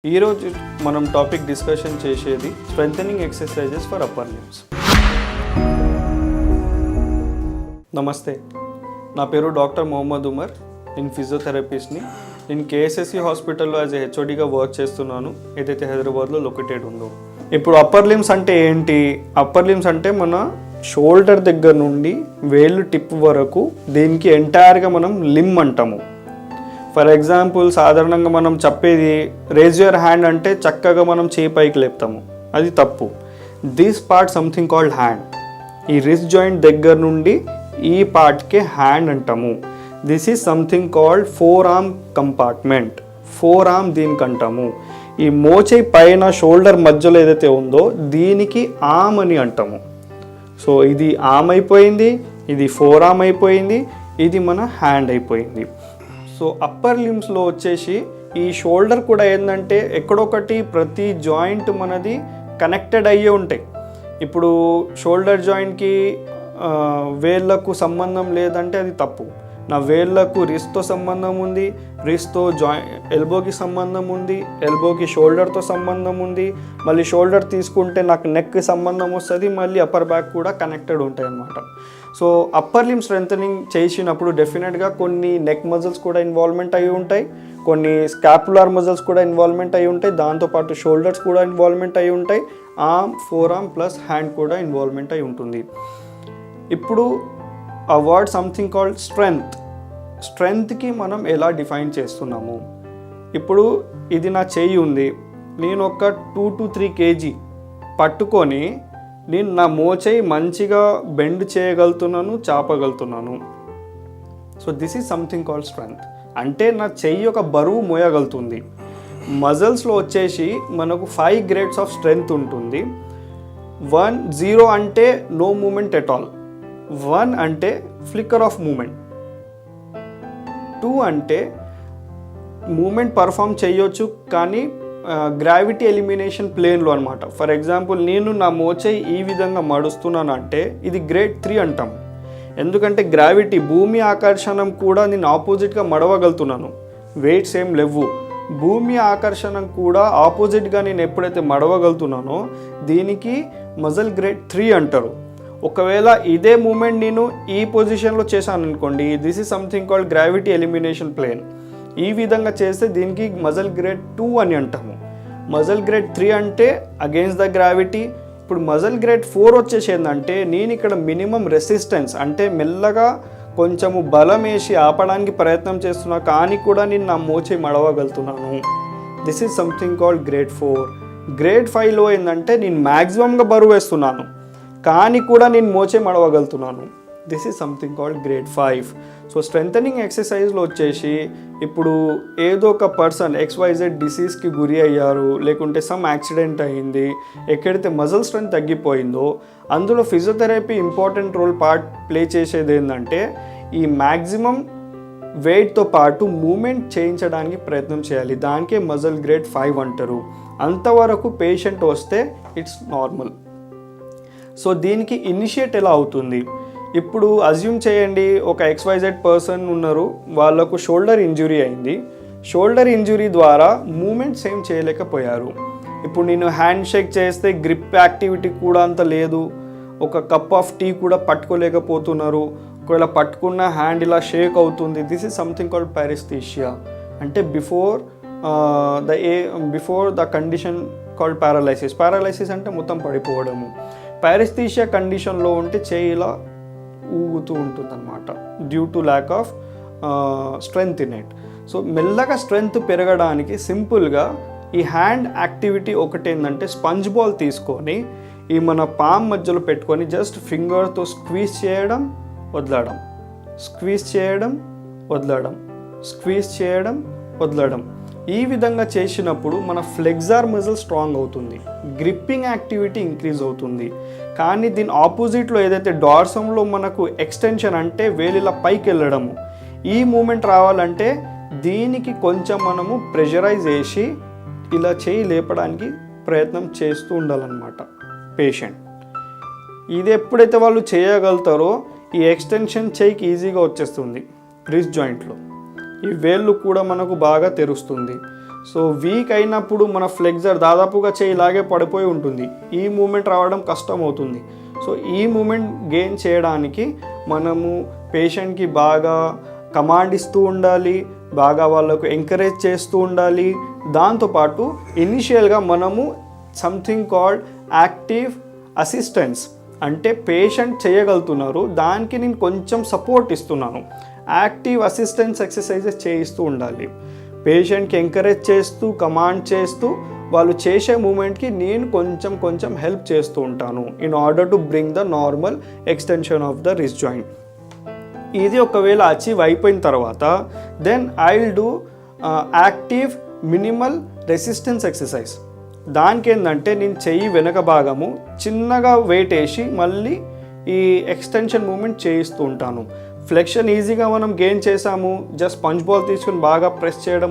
ఈరోజు మనం topic discussion చేసేది strengthening exercises for upper limbs. నమస్తే, నా పేరు డాక్టర్ మొహమ్మద్ ఉమర్. నేను ఫిజియోథెరపిస్ట్ని. నేను కేఎస్ఎస్సి హాస్పిటల్లో యాజ్ ఏ హెచ్ఓడిగా వర్క్ చేస్తున్నాను, ఏదైతే హైదరాబాద్లో లొకేటెడ్ ఉందో. ఇప్పుడు అప్పర్ లిమ్స్ అంటే ఏంటి? అప్పర్ లిమ్స్ అంటే మన షోల్డర్ దగ్గర నుండి వేళ్ళు టిప్ వరకు దీనికి ఎంటైర్గా మనం లిమ్ అంటాము. ఫర్ ఎగ్జాంపుల్, సాధారణంగా మనం చెప్పేది రేజ్ యువర్ హ్యాండ్ అంటే చక్కగా మనం చేయి పైకి లేపుతాము, అది తప్పు. This part something called hand. ఈ రిస్ట్ జాయింట్ దగ్గర నుండి ఈ పార్ట్కే హ్యాండ్ అంటాము. This is something called four arm compartment. Four arm దీనికి అంటాము. ఈ మోచేయి పైన షోల్డర్ మధ్యలో ఏదైతే ఉందో దీనికి ఆర్మ్ అని అంటాము. సో ఇది ఆర్మ్ అయిపోయింది, ఇది ఫోర్ ఆర్మ్ అయిపోయింది, ఇది మన హ్యాండ్ అయిపోయింది. సో అప్పర్ లిమ్స్లో వచ్చేసి ఈ షోల్డర్ కూడా ఏంటంటే ఎక్కడొకటి ప్రతి జాయింట్ మనది కనెక్టెడ్ అయ్యే ఉంటాయి. ఇప్పుడు షోల్డర్ జాయింట్కి వేళ్ళకు సంబంధం లేదంటే అది తప్పు. నా వేళ్ళకు రిస్ట్తో సంబంధం ఉంది, రిస్ట్తో ఎల్బోకి సంబంధం ఉంది, ఎల్బోకి షోల్డర్తో సంబంధం ఉంది, మళ్ళీ షోల్డర్ తీసుకుంటే నాకు నెక్కి సంబంధం వస్తుంది, మళ్ళీ అప్పర్ బ్యాక్ కూడా కనెక్టెడ్ ఉంటాయి అన్నమాట. సో అప్పర్ లిమ్ స్ట్రెంథనింగ్ చేసినప్పుడు డెఫినెట్గా కొన్ని నెక్ మజిల్స్ కూడా ఇన్వాల్వ్మెంట్ అయి ఉంటాయి, కొన్ని స్కాపులార్ మజిల్స్ కూడా ఇన్వాల్వ్మెంట్ అయి ఉంటాయి, దాంతోపాటు షోల్డర్స్ కూడా ఇన్వాల్వ్మెంట్ అయి ఉంటాయి, arm, four arm plus hand కూడా ఇన్వాల్వ్మెంట్ అయి ఉంటుంది. ఇప్పుడు ఆ వర్డ్ సంథింగ్ కాల్డ్ స్ట్రెంగ్త్. స్ట్రెంగ్త్కి మనం ఎలా డిఫైన్ చేస్తున్నాము? ఇప్పుడు ఇది నా చెయ్యి ఉంది, నేను ఒక 2 to 3 kg పట్టుకొని నేను నా మోచేయి మంచిగా బెండ్ చేయగలుగుతున్నాను, చాపగలుగుతున్నాను. So this is something called strength. అంటే నా చెయ్యి ఒక బరువు మోయగలుగుతుంది. మజిల్స్లో వచ్చేసి మనకు 5 grades ఆఫ్ స్ట్రెంగ్త్ ఉంటుంది. 0 అంటే నో మూమెంట్ ఎట్ ఆల్, 1 అంటే ఫ్లిక్కర్ ఆఫ్ మూమెంట్, 2 అంటే మూమెంట్ పర్ఫామ్ చేయొచ్చు కానీ గ్రావిటీ ఎలిమినేషన్ ప్లేన్లో అనమాట. ఫర్ ఎగ్జాంపుల్, నేను నా మోచేయి ఈ విధంగా మడుస్తున్నాను అంటే ఇది గ్రేడ్ 3 అంటాం. ఎందుకంటే గ్రావిటీ, భూమి ఆకర్షణం కూడా నేను ఆపోజిట్గా మడవగలుగుతున్నాను, వెయిట్స్ ఏం లేవు. భూమి ఆకర్షణం కూడా ఆపోజిట్గా నేను ఎప్పుడైతే మడవగలుగుతున్నానో దీనికి మజిల్ గ్రేడ్ 3 అంటారు. ఒకవేళ ఇదే మూమెంట్ నేను ఈ పొజిషన్లో చేశాను అనుకోండి, this is something called gravity elimination plane. ఈ విధంగా చేస్తే దీనికి మజిల్ గ్రేడ్ 2 అని అంటాము. మజిల్ గ్రేడ్ 3 అంటే అగెయిన్స్ట్ ద గ్రావిటీ. ఇప్పుడు మజిల్ గ్రేడ్ 4 వచ్చేసి ఏంటంటే నేను ఇక్కడ మినిమం రెసిస్టెన్స్ అంటే మెల్లగా కొంచెము బలం వేసి ఆపడానికి ప్రయత్నం చేస్తున్నా కానీ కూడా నేను నా మోచేయి మడవగలుగుతున్నాను. This is something called grade 4. Grade 5లో ఏంటంటే నేను మ్యాక్సిమంగా బరువు వేస్తున్నాను కానీ కూడా నేను మోచేయి మడవగలుగుతున్నాను. This is something called grade 5. So strengthening ఎక్సర్సైజ్లో వచ్చేసి ఇప్పుడు ఏదో ఒక పర్సన్ XYZ డిసీజ్కి గురి అయ్యారు, లేకుంటే సమ్ యాక్సిడెంట్ అయ్యింది, ఎక్కడైతే మజిల్ స్ట్రెంత్ తగ్గిపోయిందో అందులో ఫిజియోథెరపీ ఇంపార్టెంట్ రోల్ ప్లే చేసేది ఏంటంటే ఈ మ్యాక్సిమం వెయిట్తో పాటు మూమెంట్ చేయించడానికి ప్రయత్నం చేయాలి. దానికే మజిల్ గ్రేడ్ 5 అంటారు. అంతవరకు పేషెంట్ వస్తే ఇట్స్ నార్మల్. సో దీనికి ఇనిషియేట్ ఎలా అవుతుంది? ఇప్పుడు అజ్యూమ్ చేయండి, ఒక XYZ పర్సన్ ఉన్నారు, వాళ్ళకు షోల్డర్ ఇంజురీ అయింది. షోల్డర్ ఇంజురీ ద్వారా మూమెంట్స్ ఏం చేయలేకపోయారు. ఇప్పుడు నేను హ్యాండ్ షేక్ చేస్తే గ్రిప్ యాక్టివిటీ కూడా అంత లేదు, ఒక కప్ ఆఫ్ టీ కూడా పట్టుకోలేకపోతున్నారు, ఒకవేళ పట్టుకున్న హ్యాండ్ ఇలా షేక్ అవుతుంది. This is something called paraesthesia. అంటే before the condition called paralysis. Paralysis అంటే మొత్తం పడిపోవడము. పారెస్థీషియా కండిషన్లో ఉంటే చేయి ఇలా ఊగుతూ ఉంటుంది అనమాట, due to lack of strength in it. So మెల్లగా స్ట్రెంగ్త్ పెరగడానికి సింపుల్గా ఈ హ్యాండ్ యాక్టివిటీ ఒకటి ఏంటంటే స్పంజ్ బాల్ తీసుకొని ఈ మన పామ్ మధ్యలో పెట్టుకొని జస్ట్ ఫింగర్తో స్క్వీజ్ చేయడం, వదలడం, స్క్వీజ్ చేయడం, వదలడం, స్క్వీజ్ చేయడం, వదలడం. ఈ విధంగా చేసినప్పుడు మన ఫ్లెక్సార్ మజిల్ స్ట్రాంగ్ అవుతుంది, గ్రిప్పింగ్ యాక్టివిటీ ఇంక్రీజ్ అవుతుంది. కానీ దీని ఆపోజిట్లో ఏదైతే డార్సంలో మనకు ఎక్స్టెన్షన్ అంటే వేలిలా పైకి వెళ్ళడము, ఈ మూమెంట్ రావాలంటే దీనికి కొంచెం మనము ప్రెషరైజ్ చేసి ఇలా చేయి లేపడానికి ప్రయత్నం చేస్తూ ఉండాలన్నమాట పేషెంట్. ఇది ఎప్పుడైతే వాళ్ళు చేయగలుగుతారో ఈ ఎక్స్టెన్షన్ చేయికి ఈజీగా వచ్చేస్తుంది రిస్ట్ జాయింట్లో. ఈ వేళ్ళు కూడా మనకు బాగా తెరుస్తుంది. సో వీక్ అయినప్పుడు మన ఫ్లెక్సర్ దాదాపుగా చేయిలాగే పడిపోయి ఉంటుంది, ఈ మూమెంట్ రావడం కష్టం అవుతుంది. సో ఈ మూమెంట్ గెయిన్ చేయడానికి మనము పేషెంట్కి బాగా కమాండ్ ఇస్తూ ఉండాలి, బాగా వాళ్ళకు ఎంకరేజ్ చేస్తూ ఉండాలి. దాంతోపాటు ఇనిషియల్గా మనము సంథింగ్ కాల్డ్ యాక్టివ్ అసిస్టెన్స్, అంటే పేషెంట్ చేయగలుగుతున్నారు, దానికి నేను కొంచెం సపోర్ట్ ఇస్తున్నాను. యాక్టివ్ అసిస్టెన్స్ ఎక్సర్సైజెస్ చేయిస్తూ ఉండాలి, పేషెంట్కి ఎంకరేజ్ చేస్తూ కమాండ్ చేస్తూ వాళ్ళు చేసే మూమెంట్కి నేను కొంచెం హెల్ప్ చేస్తూ ఉంటాను in order to bring the normal extension of the wrist joint. ఇది ఒకవేళ అచీవ్ అయిపోయిన తర్వాత then I will do active minimal resistance exercise. దానికి ఏంటంటే నేను చెయ్యి వెనక భాగము చిన్నగా వెయిట్ వేసి మళ్ళీ ఈ ఎక్స్టెన్షన్ మూమెంట్ చేయిస్తూ ఉంటాను. ఫ్లెక్షన్ ఈజీగా మనం గెయిన్ చేసాము, జస్ట్ స్పంజ్ బాల్ తీసుకుని బాగా ప్రెస్ చేయడం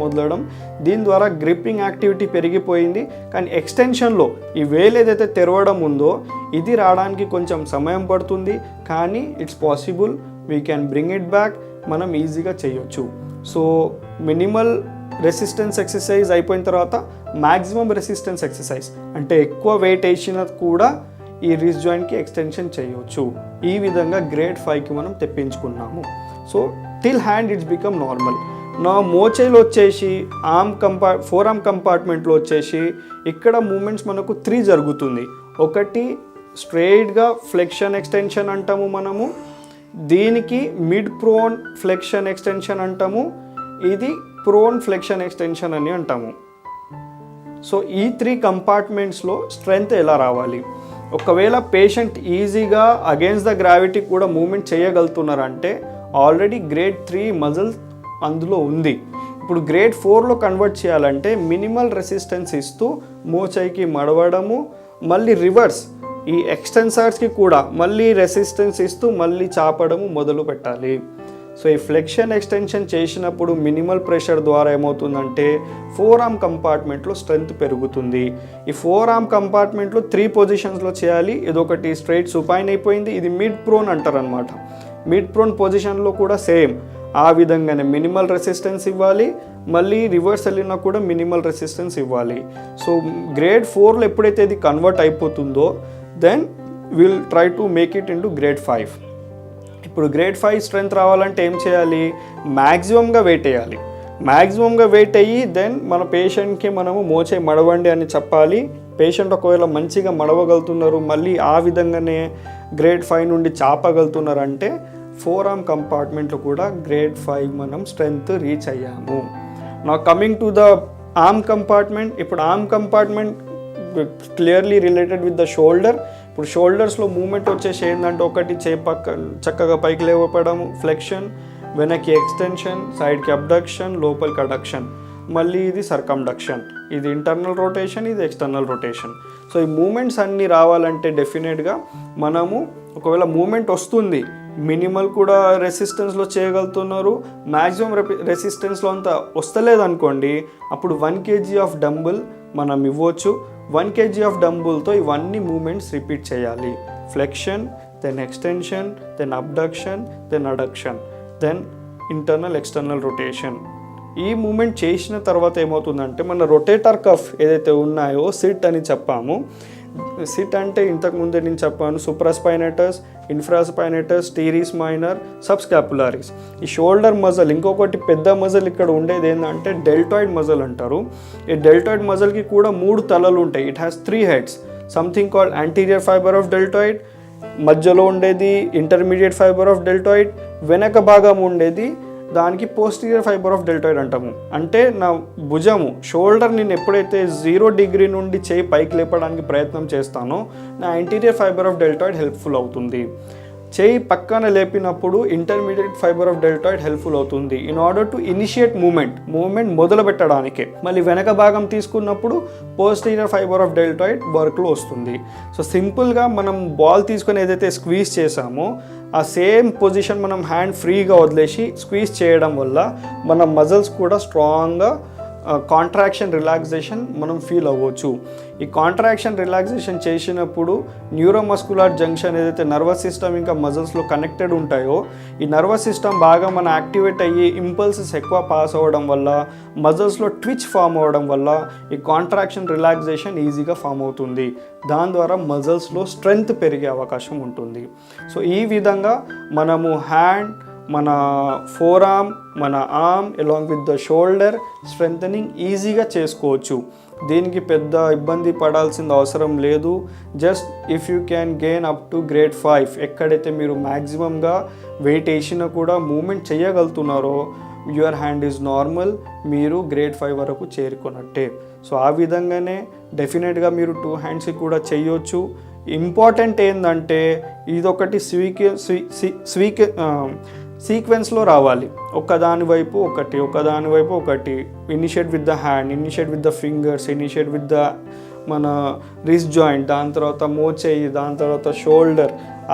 వదలడం, దీని ద్వారా గ్రిప్పింగ్ యాక్టివిటీ పెరిగిపోయింది. కానీ ఎక్స్టెన్షన్లో ఈ వేలు ఏదైతే తెరవడం ఉందో ఇది రావడానికి కొంచెం సమయం పడుతుంది, కానీ it's possible, we can bring it back, మనం ఈజీగా చేయొచ్చు. సో మినిమల్ రెసిస్టెన్స్ ఎక్సర్సైజ్ అయిపోయిన తర్వాత మ్యాక్సిమం రెసిస్టెన్స్ ఎక్సర్సైజ్, అంటే ఎక్కువ వెయిట్ వేసినా కూడా ఈ రిస్ట్ జాయింట్కి ఎక్స్టెన్షన్ చేయవచ్చు. ఈ విధంగా గ్రేడ్ 5కి మనం తెప్పించుకున్నాము. So till hand it's become normal. నా మోచేలో వచ్చేసి ఫోర్ ఆర్మ్ కంపార్ట్మెంట్లో వచ్చేసి ఇక్కడ మూమెంట్స్ మనకు 3 జరుగుతుంది. ఒకటి స్ట్రెయిట్గా ఫ్లెక్షన్ ఎక్స్టెన్షన్ అంటాము మనము, దీనికి మిడ్ ప్రోన్ ఫ్లెక్షన్ ఎక్స్టెన్షన్ అంటాము, ఇది ప్రోన్ ఫ్లెక్షన్ ఎక్స్టెన్షన్ అని అంటాము. సో ఈ 3 కంపార్ట్మెంట్స్లో స్ట్రెంగ్త్ ఎలా రావాలి? ఒకవేళ పేషెంట్ ఈజీగా అగేన్స్ట్ ద గ్రావిటీ కూడా మూమెంట్ చేయగలుగుతున్నారంటే ఆల్రెడీ గ్రేడ్ 3 మజిల్ అందులో ఉంది. ఇప్పుడు గ్రేడ్ 4లో కన్వర్ట్ చేయాలంటే మినిమల్ రెసిస్టెన్స్ ఇస్తూ మోచేయికి మడవడము, మళ్ళీ రివర్స్ ఈ ఎక్స్టెన్సర్స్కి కూడా మళ్ళీ రెసిస్టెన్స్ ఇస్తూ మళ్ళీ చాపడము మొదలు పెట్టాలి. సో ఈ ఫ్లెక్షన్ ఎక్స్టెన్షన్ చేసినప్పుడు మినిమల్ ప్రెషర్ ద్వారా ఏమవుతుందంటే ఫోర్ ఆర్మ్ కంపార్ట్మెంట్లో స్ట్రెంగ్త్ పెరుగుతుంది. ఈ ఫోర్ ఆర్మ్ కంపార్ట్మెంట్లో 3 పొజిషన్స్లో చేయాలి. ఇదొకటి స్ట్రైట్ సుపైన్ అయిపోయింది, ఇది మిడ్ ప్రోన్ అంటారు అనమాట. మిడ్ ప్రోన్ పొజిషన్లో కూడా సేమ్ ఆ విధంగానే మినిమల్ రెసిస్టెన్స్ ఇవ్వాలి, మళ్ళీ రివర్స్ వెళ్ళినా కూడా మినిమల్ రెసిస్టెన్స్ ఇవ్వాలి. సో గ్రేడ్ 4లో ఎప్పుడైతే ఇది కన్వర్ట్ అయిపోతుందో then will try to make it into grade 5. ఇప్పుడు గ్రేడ్ 5 స్ట్రెంగ్త్ రావాలంటే ఏం చేయాలి? మ్యాక్సిమంగా వెయిట్ అయ్యి దెన్ మన పేషెంట్కి మనము మోచే మడవండి అని చెప్పాలి. పేషెంట్ ఒకవేళ మంచిగా మడవగలుగుతున్నారు, మళ్ళీ ఆ విధంగానే గ్రేడ్ 5 నుండి చాపగలుగుతున్నారంటే ఫోర్ ఆర్మ్ కంపార్ట్మెంట్లో కూడా గ్రేడ్ 5 మనం స్ట్రెంగ్త్ రీచ్ అయ్యాము. నా coming to the arm compartment. ఇప్పుడు arm compartment clearly related with the shoulder. ఇప్పుడు షోల్డర్స్లో మూమెంట్ వచ్చేసి ఏంటంటే ఒకటి చేయి చక్కగా పైకి లేవపడము, ఫ్లెక్షన్, వెనక్కి ఎక్స్టెన్షన్, సైడ్కి అబ్డక్షన్, లోపలికి అడక్షన్, మళ్ళీ ఇది సర్కండక్షన్, ఇది ఇంటర్నల్ రొటేషన్, ఇది ఎక్స్టర్నల్ రొటేషన్. సో ఈ మూమెంట్స్ అన్నీ రావాలంటే డెఫినెట్గా మనము ఒకవేళ మూమెంట్ వస్తుంది, మినిమల్ కూడా రెసిస్టెన్స్లో చేయగలుగుతున్నారు, మ్యాక్సిమం రెసిస్టెన్స్లో అంతా వస్తలేదు అనుకోండి, అప్పుడు 1 kg ఆఫ్ డంబుల్ మనం ఇవ్వచ్చు. 1 kg ఆఫ్ డంబుల్తో ఇవన్నీ మూమెంట్స్ రిపీట్ చేయాలి. Flexion, then extension, then abduction, then adduction, then internal external rotation. ఈ మూమెంట్ చేసిన తర్వాత ఏమవుతుందంటే మన రొటేటర్ కఫ్ ఏదైతే ఉన్నాయో సిట్ అని చెప్పాము. సిట్ అంటే ఇంతకుముందే నేను చెప్పాను, సూప్రాస్పైనేటస్, ఇన్ఫ్రాస్పైనేటస్, టీరీస్ మైనర్, సబ్స్కాపులారిస్. ఈ షోల్డర్ మజిల్ ఇంకొకటి పెద్ద మజిల్ ఇక్కడ ఉండేది ఏంటంటే డెల్టాయిడ్ మజిల్ అంటారు. ఈ డెల్టాయిడ్ మజిల్కి కూడా 3 తలలు ఉంటాయి. It has 3 heads. Something called anterior fibre of deltoid, మధ్యలో ఉండేది ఇంటర్మీడియట్ ఫైబర్ ఆఫ్ డెల్టాయిడ్, వెనక భాగం ఉండేది దానికి పోస్టీరియర్ ఫైబర్ ఆఫ్ డెల్టాయిడ్ అంటాము. అంటే నా భుజము షోల్డర్ నేను ఎప్పుడైతే 0 degree నుండి చేయి పైకి లేపడానికి ప్రయత్నం చేస్తానో నా anterior fibre of deltoid helpful అవుతుంది. చేయి పక్కన లేపినప్పుడు intermediate fibre of deltoid helpful అవుతుంది in order to initiate movement మొదలు పెట్టడానికి. మళ్ళీ వెనక భాగం తీసుకున్నప్పుడు పోస్టీరియర్ ఫైబర్ ఆఫ్ డెల్టాయిడ్ వర్క్లో వస్తుంది. సో సింపుల్గా మనం బాల్ తీసుకొని ఏదైతే స్క్వీజ్ చేసామో ఆ సేమ్ పొజిషన్ మనం హ్యాండ్ ఫ్రీగా వదిలేసి స్క్వీజ్ చేయడం వల్ల మన మజిల్స్ కూడా స్ట్రాంగ్గా కాంట్రాక్షన్ రిలాక్సేషన్ మనం ఫీల్ అవ్వచ్చు. ఈ కాంట్రాక్షన్ రిలాక్సేషన్ చేసినప్పుడు న్యూరోమస్కులర్ జంక్షన్ ఏదైతే నర్వస్ సిస్టమ్ ఇంకా మజిల్స్లో కనెక్టెడ్ ఉంటాయో ఈ నర్వస్ సిస్టమ్ బాగా మన యాక్టివేట్ అయ్యి ఇంపల్సెస్ ఎక్కువ పాస్ అవ్వడం వల్ల మజిల్స్లో ట్విచ్ ఫామ్ అవ్వడం వల్ల ఈ కాంట్రాక్షన్ రిలాక్సేషన్ ఈజీగా ఫామ్ అవుతుంది. దాని ద్వారా మజిల్స్లో స్ట్రెంగ్త్ పెరిగే అవకాశం ఉంటుంది. సో ఈ విధంగా మనము హ్యాండ్, మన ఫోర్ ఆర్మ్, మన arm along with the shoulder strengthening ఈజీగా చేసుకోవచ్చు. దీనికి పెద్ద ఇబ్బంది పడాల్సిన అవసరం లేదు. Just if you can gain up to grade 5 ఎక్కడైతే మీరు మ్యాక్సిమంగా వెయిట్ వేసినా కూడా మూమెంట్ చేయగలుగుతున్నారో యువర్ హ్యాండ్ ఈజ్ నార్మల్, మీరు గ్రేడ్ 5 వరకు చేరుకున్నట్టే. సో ఆ విధంగానే డెఫినెట్గా మీరు 2 హ్యాండ్స్కి కూడా చేయొచ్చు. ఇంపార్టెంట్ ఏంటంటే ఇదొకటి సీక్వెన్స్లో రావాలి. ఒకదాని వైపు ఒకటి. Initiate with the hand, initiate with the fingers, initiate with the మన రిస్ట్ జాయింట్, దాని తర్వాత మోచేయి, దాని తర్వాత షోల్డర్.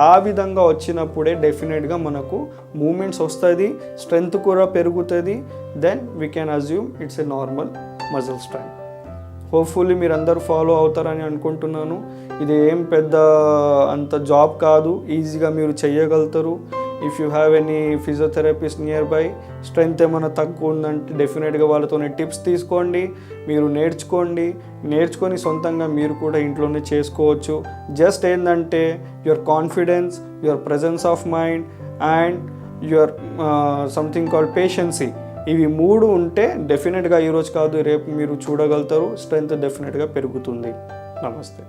ఆ విధంగా వచ్చినప్పుడే డెఫినెట్గా మనకు మూమెంట్స్ వస్తుంది, స్ట్రెంగ్త్ కూడా పెరుగుతుంది. Then we can assume it's a normal muscle strength. Hopefully మీరు అందరూ ఫాలో అవుతారని అనుకుంటున్నాను. ఇది ఏం పెద్ద అంత జాబ్ కాదు, ఈజీగా మీరు చేయగలుగుతారు. If you have any physiotherapist near by, strength ఏమైనా తక్కువ ఉందంటే డెఫినెట్గా వాళ్ళతోనే టిప్స్ తీసుకోండి, మీరు నేర్చుకొని సొంతంగా మీరు కూడా ఇంట్లోనే చేసుకోవచ్చు. జస్ట్ ఏంటంటే your confidence, your presence of mind and your something called patiency, ఇవి 3 ఉంటే డెఫినెట్గా ఈరోజు కాదు రేపు మీరు చూడగలుగుతారు. స్ట్రెంగ్త్ డెఫినెట్గా పెరుగుతుంది. నమస్తే.